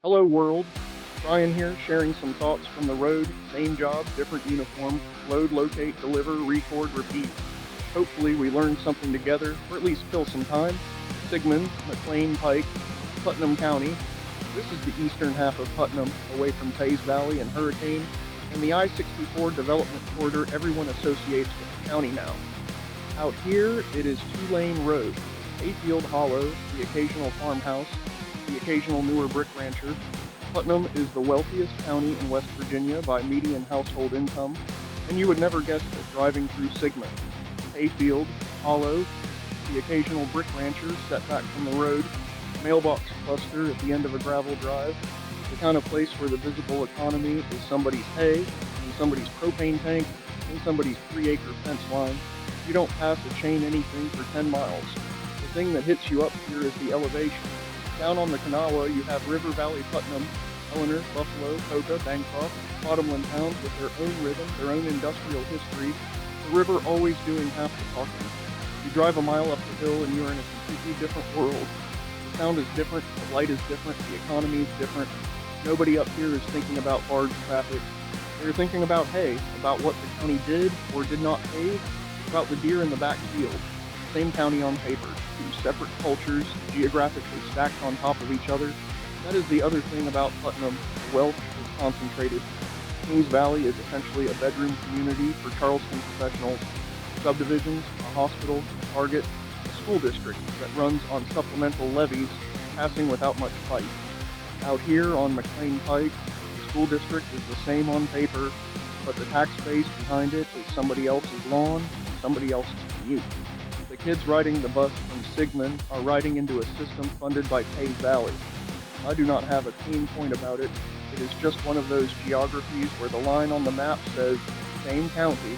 Hello world, Brian here sharing some thoughts from the road, same job, different uniform, load, locate, deliver, record, repeat. Hopefully we learn something together, or at least kill some time. Sigman, Mclane Pike, Putnam County. This is the eastern half of Putnam, away from Teays Valley and Hurricane, and the I-64 development corridor everyone associates with the county now. Out here, it is two-lane road, hayfield hollow, the occasional farmhouse, the occasional newer brick rancher. Putnam is the wealthiest county in West Virginia by median household income, and you would never guess it driving through Sigman. Hayfield, hollow, the occasional brick rancher set back from the road, mailbox cluster at the end of a gravel drive, the kind of place where the visible economy is somebody's hay, and somebody's propane tank, and somebody's 3-acre fence line. You don't pass a chain anything for 10 miles. The thing that hits you up here is the elevation. Down on the Kanawha, you have River Valley Putnam, Eleanor, Buffalo, Poca, Bancroft, bottomland towns with their own rhythm, their own industrial history, the river always doing half the talking. You drive a mile up the hill and you're in a completely different world. The sound is different, the light is different, the economy is different. Nobody up here is thinking about barge traffic. They're thinking about hay, about what the county did or did not pave, about the deer in the back field. Same county on paper, two separate cultures, geographically stacked on top of each other. That is the other thing about Putnam. The wealth is concentrated. Teays Valley is essentially a bedroom community for Charleston professionals. Subdivisions, a hospital, a Target, a school district that runs on supplemental levies, passing without much fight. Out here on Mclane Pike, the school district is the same on paper, but the tax base behind it is somebody else's lawn, somebody else's commute. The kids riding the bus from Sigman are riding into a system funded by Teays Valley. I do not have a keen point about it. It is just one of those geographies where the line on the map says same county,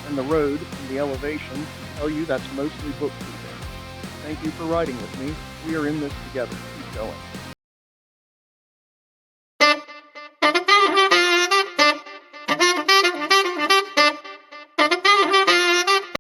and the road and the elevation tell you that's mostly bookkeeping. Thank you for riding with me. We are in this together. Keep going.